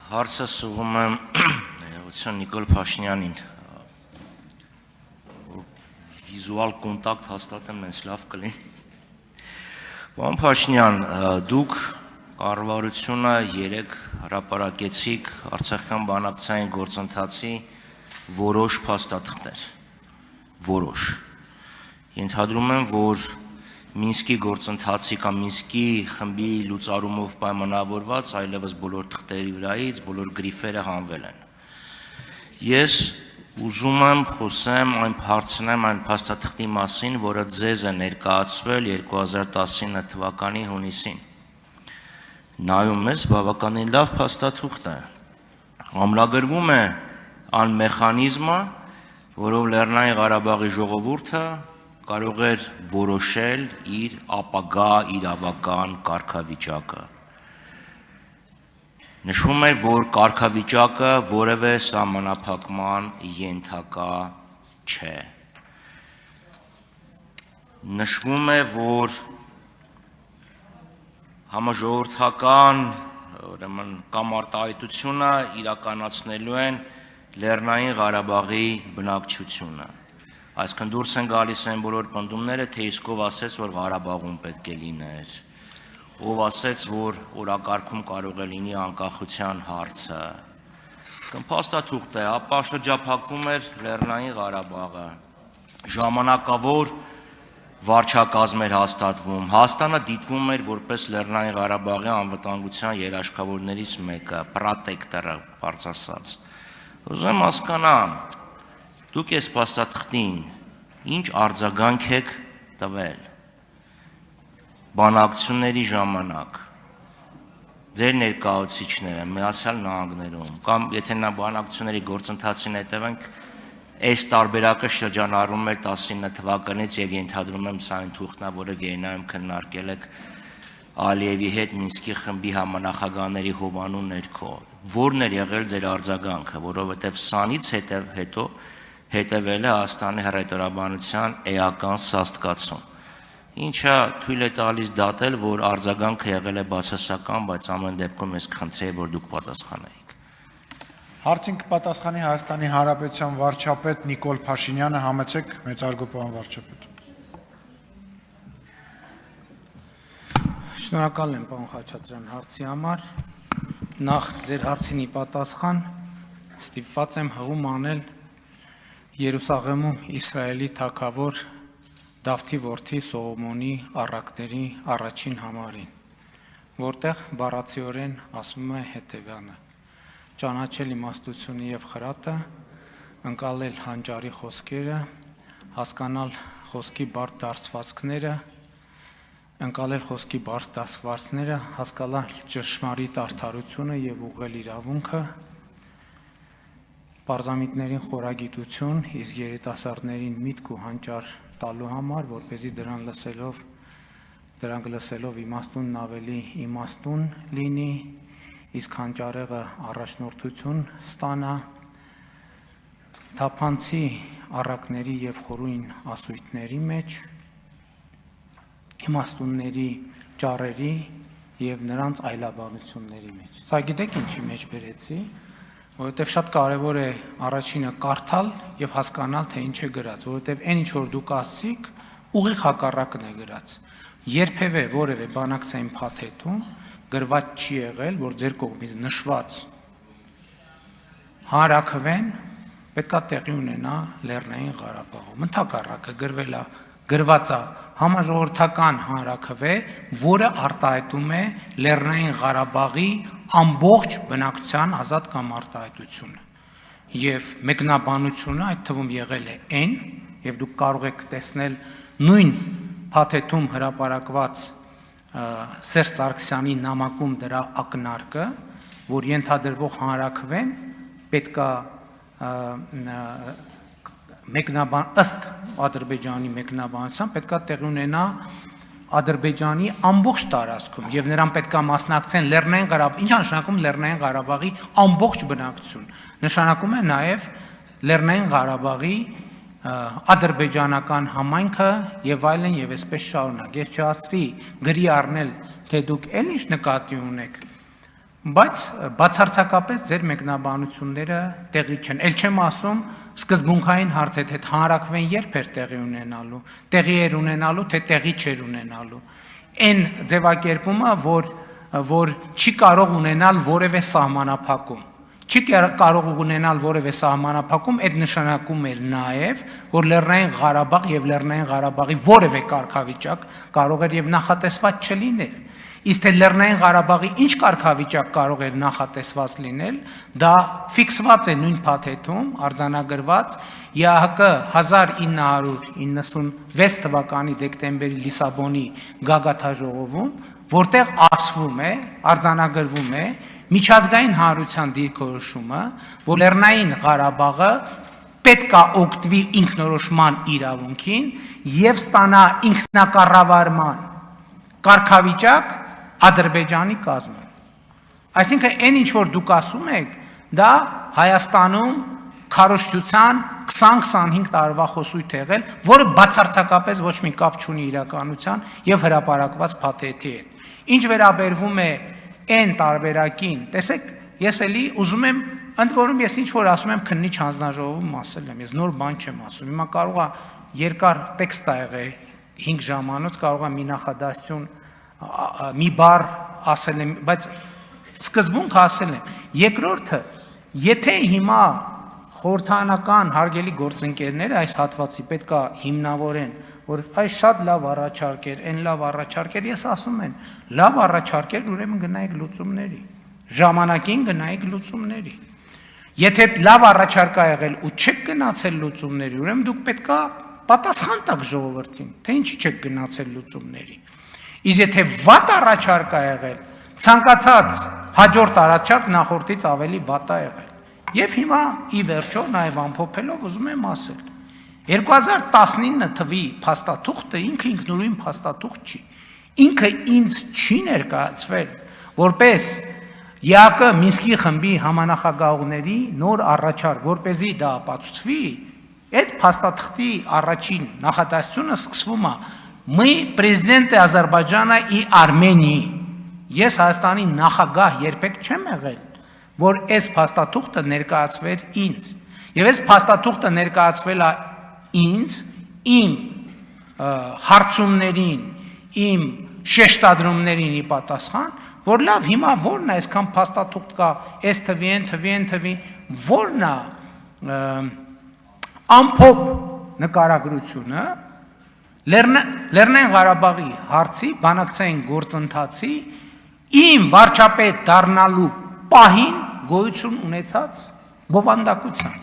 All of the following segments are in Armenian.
Հարցս ուղղում եմ Նիկոլ Փաշինյանին, որ վիզուալ կոնտակտ հաստատեմ, նենց լավ կլինի։ Պարոն Փաշինյան, դուք կառավարությունը երեկ հրապարակեցիք Արցախյան բանակցային գործընթացի որոշ փաստաթղթեր, որոշ։ Ենթադրում եմ, որ Մինսկի գործընթացի կամ Մինսկի խմբի լուծարումով պայմանավորված այլևս բոլոր թղթերի վրայից բոլոր գրիֆերը հանվել են։ Ես ուզում եմ խոսեմ, հարցնեմ այն փաստաթղթի մասին, որը ձեզ է ներկայացվել 2019 թվականի հունիսին։ Նայում ես, բավականին լավ փաստաթուղթ է։ Ամրագրվում է այն մեխանիզմը, որով Լեռնային Ղարաբաղի ժողովուրդը կարող էր որոշել իր ապագա իրավական կարգավիճակը։ Նշվում էր, որ կարգավիճակը որևէ սահմանափակման ենթակա չէ։ Նշվում է, որ համաժողովրդական կամ արտահայտությունը իրականացնելու են Լեռնային Ղարաբաղի բնակչությունը։ Այսինքն դուրս են գալիս այն բոլոր պնդումները, թե իսկ ով ասեց, որ Ղարաբաղում պետք է լիներ, ով ասեց, որ օրակարգում կարող է լինի անկախության հարցը։ Փաստաթուղթ է, ապա շրջափակվում էր Լեռնային Ղարաբաղը, ժամանակավոր վարչակազմ էր հաստատվում, Հայաստանը դիտվում էր որպես Լեռնային Ղարաբաղի անվտանգության երաշխավորներից մեկը, պրոտեկտորը, բարձ ասած։ Ուզում հասկանամ, դուք այս փաստաթղթին ինչ արձագանք եք տվել բանակցությունների ժամանակ, ձեր ներկայացուցիչները Միացյալ Նահանգներում, կամ եթե նա բանակցությունների գործընթացին հետևենք, այս տարբերակը շրջանառվում էր 19 թվականից եւ ենթադրում եմ սա այն թուղթն է, որը Վիեննայում քննարկել եք Ալիևի հետ Մինսկի խմբի համանախագահների հովանու ներքո։ Որն էր եղել ձեր արձագանքը, որովհետեւ սանից հետո հետևել է Հայաստանի հռետորաբանության էական սաստկացում, ինչը թույլ է տալիս դատել, որ արձագանքը եղել է բացասական, բայց ամեն դեպքում ես կխնդրեի, որ դուք պատասխանեիք։ Հարցին կպատասխանի Հայաստանի Հանրապետության վարչապետ Նիկոլ Փաշինյանը, համեցեք մեծարգո պարոն վարչապետ։ Շնորհակալ եմ պարոն Խաչատրյան հարցի համար։ Նախ ձեր հարցին ի պատասխան ստիպված եմ հղում անել Երուսաղեմում Իսրայելի թագավոր Դավթի որդի Սողոմոնի առակների առաջին համարին, որտեղ բառացիորեն ասվում է հետևյալը. ճանաչել իմաստությունը եւ խրատը, ընկալել հանճարի խոսքերը, հասկանալ խոսքի բարդ դարձվածքները, ընկալել խոսքի բարդ դասվածքները, հասկանալ ճշմարիտ արդարությունը եւ ուղղել իրավունքը, պարզամիտներին խորագիտություն, իսկ երիտասարդներին միտք ու հանճար տալու համար, որպեսզի դրանք լսելով իմաստունն ավելի իմաստուն լինի, իսկ հանճարեղը առաջնորդություն ստանա, թափանցի առակների եւ խորույն ասույթների մեջ, իմաստունների ճառերի եւ նրանց այլաբանությունների մեջ։ Սա գիտեք ինչի մեջ բերեցի, որովհետեւ շատ կարեւոր է առաջինը կարդալ եւ հասկանալ, թե ինչ է գրած, որովհետեւ այն ինչ որ դուք ասցիք, ուղիղ հակառակն է գրած։ Երբևէ որևէ բանակցային փաթեթում գրված չի եղել, որ ձեր կողմից նշված հանրաքվեն պետքա տեղի ունենա Լեռնային Ղարաբաղում։ Ընդհակառակը գրված է համաժողովրդական հանրաքվե, որը արտահայտում է Լեռնային Ղարաբաղի ամբողջ բնակչության ազատ կամ արտահայտությունը։ Եվ մեկնաբանությունը այդ թվում եղել է այն, եւ դուք կարող եք տեսնել նույն փաթեթում հրապարակված Սերժ Սարգսյանի նամակում դրա ակնարկը, որ ենթադրվող հանրաքվեն պետքա ըստ Ադրբեջանի մեկնաբանության պետքա տեղի ունենա Ադրբեջանի ամբողջ տարածքում եւ նրան պետքա մասնակցեն Լեռնային Ղարաբաղ, ինչ նշանակում Լեռնային Ղարաբաղի ամբողջ բնակչություն, նշանակում է նաեւ Լեռնային Ղարաբաղի ադրբեջանական համայնքը եւ այլն եւ այսպես շարունակ։ Ես չհասցրի գրի առնել, թե դուք էլ ինչ նկատի ունեք Բայց բացարձակապես ձեր մեկնաբանությունները տեղի չեն։ Էլ չեմ ասում սկզբունքային հարցեր, թե հանրակրվեն երբ էր տեղի ունենալու, տեղի էր ունենալու, թե տեղի չէր ունենալու։ Այն ձևակերպումը, որ չի կարող ունենալ որևէ սահմանափակում։ Չի կարող ունենալ որևէ սահմանափակում, այդ նշանակում էր նաև, որ Լեռնային Ղարաբաղ եւ Լեռնային Ղարաբաղի որևէ կարգավիճակ կարող էր եւ նախատեսված չլինել։ Իսկ թե Լեռնային Ղարաբաղի ինչ կարգավիճակ կարող էր նախատեսված լինել, դա ֆիքսված է նույն փաթեթում, արձանագրված ԵԱՀԿ 1996 թվականի դեկտեմբերի Լիսաբոնի գագաթաժողովում, որտեղ ասվում է, արձանագրվում է միջազգային հանրության դիրքորոշումը, որ Լեռնային Ղարաբաղը պետք է օգտվի ինքնորոշման իրավունքին եւ ստանա ինքնակառավարման կարգավիճակ Ադրբեջանի կազմում։ Այսինքն այն ինչ որ դուք ասում եք, դա Հայաստանում քարոզչության 20-25 տարվա խոսույթ եղել, որը բացարձակապես ոչ մի կապ չունի իրականության եւ հրապարակված փաթեթի հետ։ Ինչ վերաբերվում է այն տարբերակին, տեսեք, ես էլի ուզում եմ, ընդ որում ես ինչ որ ասում եմ քննիչ հանձնաժողովում ասել եմ, ես նոր բան չեմ ասում։ Հիմա կարող է երկար տեքստ ա եղել 5 ժամանոց, կարող է մի նախադասություն, մի բառ ասել եմ, բայց սկզբունքը ասել եմ։ Երկրորդը, եթե հիմա խորհրդանական հարգելի գործընկերները այս հատվածի պետք է հիմնավորեն, որ այս շատ լավ առաջարկ էր, այն լավ առաջարկ էր, ես ասում եմ, լավ առաջարկ էր, ուրեմն գնայիք լուծումների, ժամանակին գնայիք լուծումների։ Եթե լավ առաջարկ ա եղել ու չեք գնացել լուծումների, ուրեմն դուք պետք է պատասխան տաք ժողովրդին, թե ինչի չեք գնացել լուծումների։ Իսկ եթե վատ առաջարկ ա եղել, ցանկացած հաջորդ առաջարկ նախորդից ավելի վատ ա եղել։ Եվ հիմա ի վերջո նաև ամփոփելով ուզում եմ ասել 2019 թվի փաստաթուղթը ինքը ինքնուրույն փաստաթուղթ չի։ Ինքը ինձ չի ներկայացվել որպես ԵԱՀԿ Մինսկի խմբի համանախագահողների նոր առաջարկ, որպեսզի դա ապացուցվի, այդ փաստաթղթի առաջին նախադասությունը սկսվում է «Мы президенты Ադրբեջանը и Արմենիի»։ Ես Հայաստանի նախագահ երբեք չեմ եղել, որ այս փաստաթուղթը ներկայացվեր ինձ։ Եվ այս փաստաթուղթը ներկայացվել է ինձ, իմ հարցումներին, իմ շեշտադրումներին ի պատասխան, որ լավ, հիմա որն է այսքան փաստաթուղթ կա, այս թվի, այն թվի, որն է ամփոփ նկարագրությունը Լեռնային Ղարաբաղի հարցի բանակցային գործընթացի իմ վարչապետ դառնալու պահին գոյություն ունեցած բովանդակության։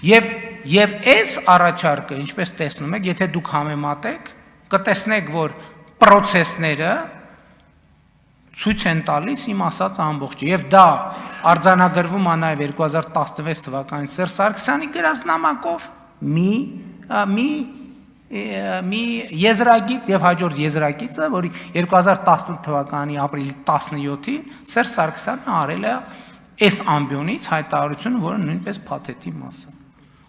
Եվ այս առաջարկը, ինչպես տեսնում եք, եթե դուք համեմատեք, կտեսնեք, որ պրոցեսները ցույց են տալիս իմ ասած ամբողջը, եւ դա արձանագրվում է նաեւ 2016 թվականին Սերժ Սարգսյանի գրած նամակով մի եզրագիծ եւ հաջորդ եզրագիծը, որի 2018 թվականի ապրիլի 17-ին Սերժ Սարգսյանը արել է այս ամբիոնից հայտարարություն, որը նույնպես փաթեթի մաս է։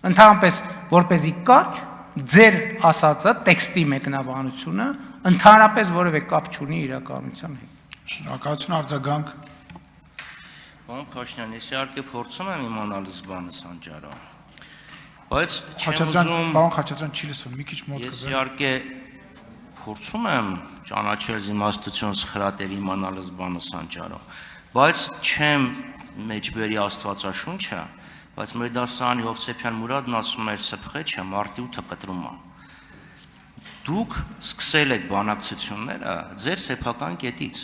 Ընդհանրապես, որպեսզի կարճ ձեր ասածը տեքստի մեկնաբանությունը ընդհանրապես որևէ կապ չունի իրականության հետ։ Շնորհակալություն, արձագանք։ Պարոն Փաշինյան, ես իհարկե փորձում եմ իմանալ զբանը Սանջարը, բայց Պարոն Խաչատրյան չի լսվում, մի քիչ մոտ ես իհարկե փորձում եմ ճանաչել իմաստություն սխրատել իմանալ զբանը Սանջարը, բայց չեմ մեջբերի Աստվածաշունչը, բայց մեր դասարանի Հովսեփյան Մուրադն ասում էր սփխե չէ, մարտի 8-ը կտրում է։ Դուք սկսել եք բանակցությունները ձեր սեփական կետից։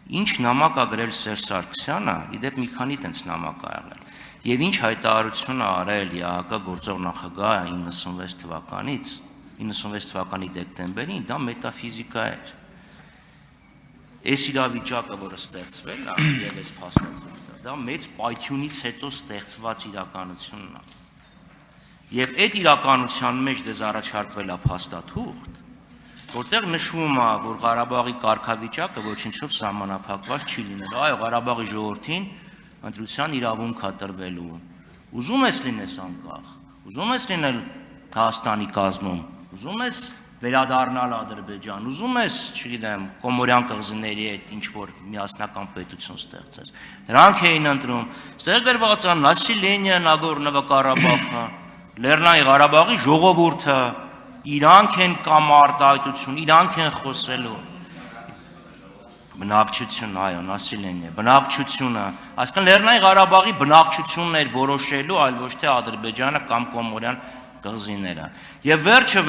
Ինչ նամակ ա գրել Սերժ Սարգսյանը, իդեպ մի քանի տենց նամակ ա եղել։ Եվ ինչ հայտարարություն ա արել ԵԱՀԿ գործող նախագահը 96 թվականի դեկտեմբերին, դա մետաֆիզիկա էր։ Այս իրավիճակը, որը ստեղծվել է, եւ այս փաստաթուղթը, դա մեծ պայթյունից հետո ստեղծված իրականությունն է։ Եվ այդ իրականության մեջ դες առաջարկվել է փաստաթուղթ, որտեղ նշվում է, որ Ղարաբաղի կարգավիճակը ոչինչով սահմանափակված չի լինելու։ Այո, Ղարաբաղի ժողովրդին ընտրության իրավունք է տրվելու։ Ուզում ես լինես անկախ, ուզում ես լինել Հայաստանի կազմում, ուզում ես վերադառնալ Ադրբեջան, ուզում ես, չգիտեմ, Կոմորյան կղզիների հետ ինչ որ միասնական պետություն ստեղծես։ Նրանք էին ընտրում, ստեղ գրված է Նասիլենիա Նագորնո-Ղարաբաղը, Լեռնային Ղարաբաղի ժողովուրդը, իրանք են կամարտայտություն, իրանք են խոսելու։ Բնակչություն, այո, Նասիլենիա, բնակչությունը, այսինքն Լեռնային Ղարաբաղի բնակչությունն էր որոշելու, այլ ոչ թե Ադրբեջանը կամ Կոմորյան կղզիները։ Եվ վերջը,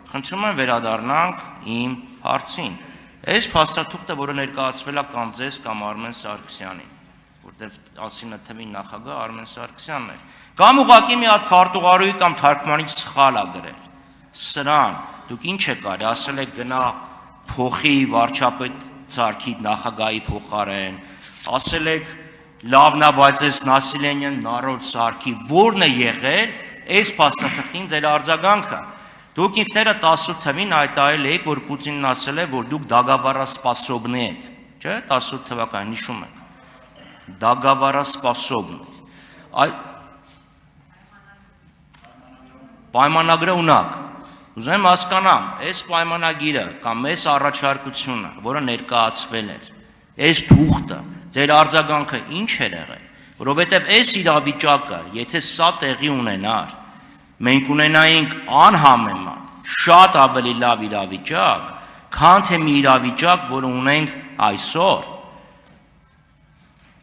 խնդրում եմ վերադառնանք իմ հարցին։ Այս փաստաթուղթը, որը ներկայացվել է կամ ձեզ կամ Արմեն Սարգսյանին, որտեղ ասինը թվի նախագահ Արմեն Սարգսյանն է, կամ ուղղակի մի հատ քարտուղարուի կամ թարգմանիչ սխալ է գրել։ Սրան դուք ինչ եք արել, ասել եք գնա փոխի վարչապետ Ցարքի նախագահի փոխարեն, ասել եք լավն է, բայց այս Նասիլենիան նարոդ Սարքի որն է եղել այս փաստաթղթին ձեր արձագանքը։ Դուք ինքներդ 18 թվին հայտարարել եք, որ Պուտինն ասել է, որ դուք դագավարասպասոբնի եք, չէ՞, 18 թվականին հիշում եք։ Դագավարասպասոբն։ Պայմանագրը ունակ։ Ուզում եմ հասկանամ, այս պայմանագիրը կամ այս առաջարկությունը, որը ներկայացվել էր, այս թուղթը, ձեր արձագանքը ինչ էր եղել, որովհետև այս իրավիճակը, եթե սա տեղի ունենար, մենք ունենայինք անհամեմատ շատ ավելի լավ իրավիճակ, քան թե մի իրավիճակ, որը ունենք այսօր։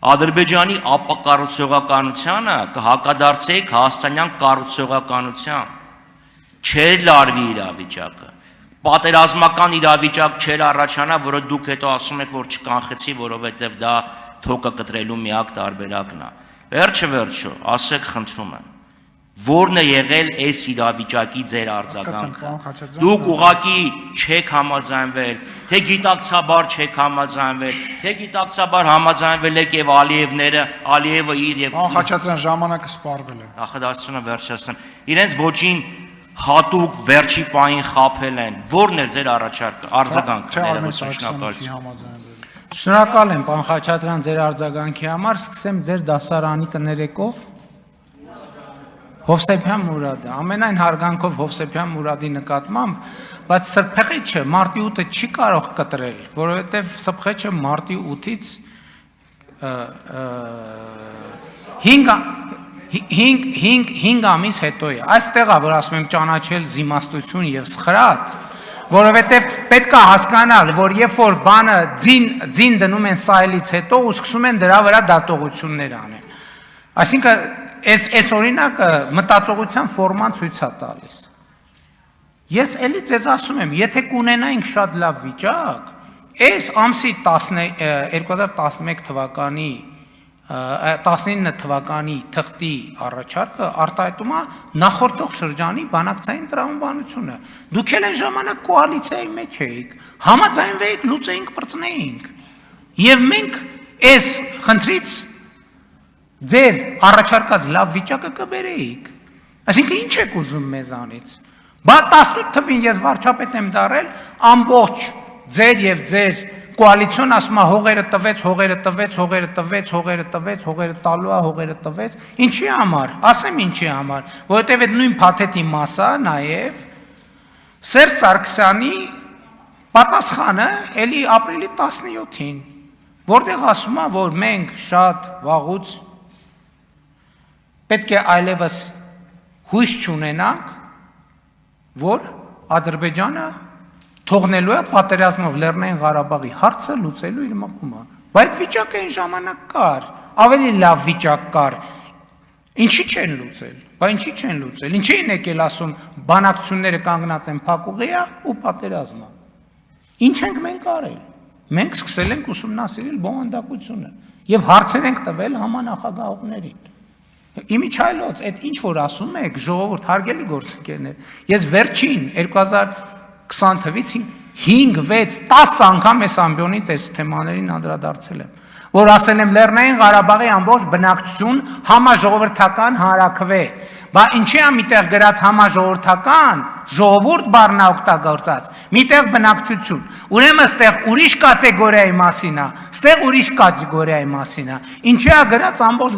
Ադրբեջանի ապակառուցողականությանը կհակադարձեիք հայաստանյան կառուցողականության։ Չէր լարվի իրավիճակը, պատերազմական իրավիճակ չէր առաջանա, որը դուք հետո ասում եք, որ չկանխեցի, որովհետև դա թոկը կտրելու միակ տարբերակն է։ Վերջը, ասեք խնդրում եմ, որն է եղել այս իրավիճակի ձեր արձագանքը։ Դուք ուղղակի չեք համաձայնվել, թե գիտակցաբար չեք համաձայնվել, թե գիտակցաբար համաձայնվել եք եւ Ալիևը իր եւ Խաչատրյան ժամանակը սպառվել է։ Նախադասությունը վերջացնեմ։ Իրենց ոչին հատուկ վերջի պահին խաբել են։ Որն էր ձեր արձագանքը։ Շնորհակալ եմ, պարոն Խաչատրյան, ձեր արձագանքի համար, սկսեմ ձեր դասարանի կներեկով։ Հովսեփյան Մուրադը, ամենայն հարգանքով Հովսեփյան Մուրադի նկատմամբ, բայց սրբեղեջը մարտի 8-ը չի կարող կտրել, որովհետև սրբեղեջը մարտի 8-ից 5 ամիս հետո է։ Այստեղ է, որ ասում եմ ճանաչել զիմաստություն եւ սխրատ, որովհետև պետք է հասկանալ, որ երբ որ բանը ձին դնում են սայլից հետո ու սկսում են դրա վրա դատողություններ անել։ Այսինքն այս օրինակը մտածողության ֆորման ցույց է տալիս։ Ես էլի ձեզ ասում եմ, եթե կունենայինք շատ լավ վիճակ, այս ամսի 2011 թվականի 19 թվականի թղթի առաջարկը արտահայտում է նախորդող շրջանի բանակցային տրամաբանությունը։ Դուք էլ այն ժամանակ կոալիցիայի մեջ էիք, համաձայնվեիք, լուծեինք, բրծնեինք։ Եվ մենք այս խնդրից ձեր առաջարկած լավ վիճակը կբերեիք։ Այսինքն ինչ եք ուզում մեզանից։ Բա 18 թվին ես վարչապետ եմ դարել, ամբողջ ձեր եւ ձեր կոալիցիոն ասում է հողերը տվեց, ինչի համար, ասեմ ինչի համար, որովհետև այդ նույն փաթեթի մասա նաև Սերժ Սարգսյանի պատասխանը էլի ապրիլի 17-ին, որտեղ ասում է, որ մենք շատ վաղուց պետք է այլևս հույս չունենանք, որ Ադրբեջանը թողնելու է պատերազմով Լեռնային Ղարաբաղի հարցը լուծելու իր մղումը։ Բայց վիճակը այն ժամանակ կար, ավելի լավ վիճակ կար։ Ինչի չեն լուծել։ Բայց ինչի չեն լուծել։ Ինչի են եկել ասում բանակցությունները կանգնած են փակուղիա ու պատերազմը։ Ինչ ենք մենք արել։ Մենք սկսել ենք ուսումնասիրել բովանդակությունը եւ հարցեր ենք տվել համանախագահողներին։ Իմիջայլոց, այդ ինչ որ ասում եք, ժողովուրդ, հարգելի գործընկերներ, ես վերջին 2020 թվից 5-6 10 անգամ այս ամբիոնից այս թեմաներին անդրադարձել եմ, որ ասել եմ Լեռնային Ղարաբաղի ամբողջ բնակչություն համաժողովրդական հանրաքվե, բա ինչի՞ է միտեղ գրած համաժողովրդական, ժողովուրդ բառն է օգտագործած, միտեղ բնակչություն, ուրեմն ստեղ ուրիշ կատեգորիայի մասին է, ստեղ ուրիշ կատեգորիայի մասին է, ինչի՞ է գրած ամբողջ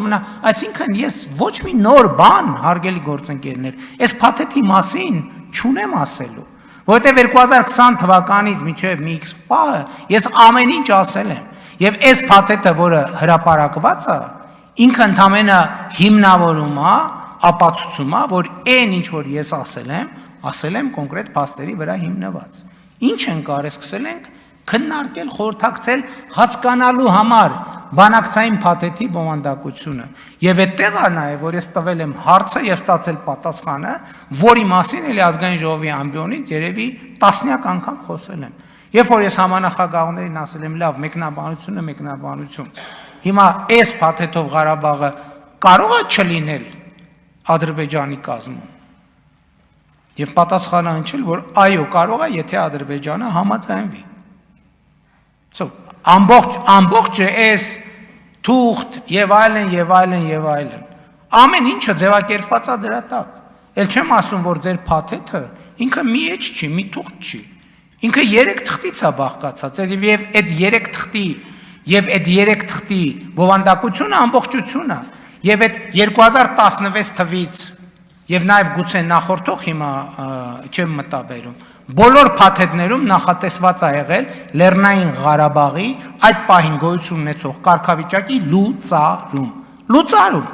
այսինքն ես ոչ մի նոր բան, հարգելի գործընկերներ, այս փաթեթի մասին չունեմ ասելու, որովհետև 2020 թվականից մինչև մի X պահը ես ամեն ինչ ասել եմ, եւ այս փաթեթը, որը հրապարակված է, ինքը ընդամենը հիմնավորում է, ապացուցում է, որ այն ինչ որ ես ասել եմ կոնկրետ փաստերի վրա հիմնված։ Ինչ ենք արել, սկսել ենք քննարկել, խորհրդակցել, հասկանալու համար բանակցային փաթեթի բովանդակությունը։ Եվ այդտեղ է նաև, որ ես տվել եմ հարցը եւ ստացել պատասխանը, որի մասին էլի ազգային ժողովի ամբիոնից երևի տասնյակ անգամ խոսել եմ։ Երբ որ ես համանախագահողներին ասել եմ, լավ, մեկնաբանություն։ Հիմա այս փաթեթով Ղարաբաղը կարող է չլինել Ադրբեջանի կազմում։ Եվ պատասխանը հնչել, որ այո, կարող է, եթե Ադրբեջանը համաձայնվի։ Ամբողջ այս թուղթ եւ այլն։ Ամեն ինչը ձևակերպված է դրա տակ։ Էլ չեմ ասում, որ ձեր փաթեթը ինքը մի էջ չի, մի թուղթ չի։ Ինքը 3 թղթից է բաղկացած, եւ այդ 3 թղթի բովանդակությունը ամբողջություն է։ Եվ այդ 2016 թվից եւ նաեւ գուցե նախորդող հիմա չեմ մտաբերում, բոլոր փաթեթներում նախատեսված է եղել Լեռնային Ղարաբաղի այդ պահին գոյություն ունեցող կարգավիճակի լուծարում,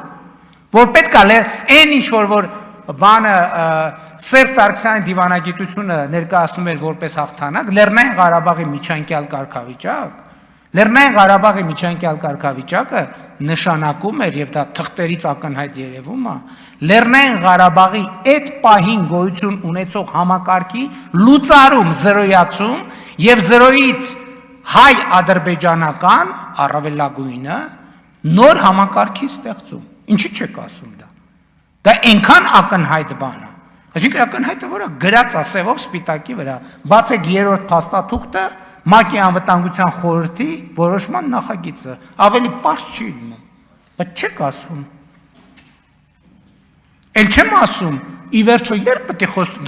որ պետք է այն ինչ որ բանը Սերժ Սարգսյանի դիվանագիտությունը ներկայացնում էր որպես հաղթանակ, Լեռնային Ղարաբաղի միջանկյալ կարգավիճակ, Լեռնային Ղարաբաղի միջանկյալ կարգավիճակը նշանակում էր եւ դա թղթերից ակնհայտ երևում է Լեռնային Ղարաբաղի այդ պահին գոյություն ունեցող համակարգի լուծարում, զրոյացում եւ զրոյից հայ-ադրբեջանական առավելագույնը նոր համակարգի ստեղծում։ Ինչի՞ չեք ասում դա։ Դա այնքան ակնհայտ բան է։ Այսինքն ակնհայտը որը գրած է սևով սպիտակի վրա։ Բացեք 3-րդ փաստաթուղթը ՄԱԿ-ի անվտանգության խորհրդի որոշման նախագիծը, ավելի պարզ չի լինում, բայց չեք ասում։ Էլ չեմ ասում, ի վերջո երբ պետք է խոսում,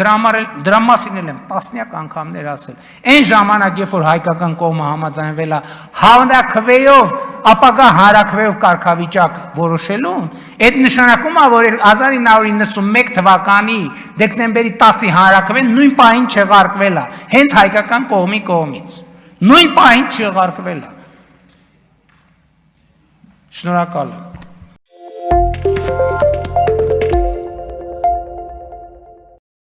դրա մասին եմ տասնյակ անգամներ ասել։ Այն ժամանակ, երբ որ հայկական կողմը համաձայնվել է հանրաքվեով, ապագա հանրաքվեով կարգավիճակ որոշելուն, այդ նշանակում է, որ 1991 թվականի դեկտեմբերի 10-ի հանրաքվեն նույն պահին չեղարկվել է, հենց հայկական կողմի կողմից։ Նույն պահին չեղարկվել է։ Շնորհակալ եմ։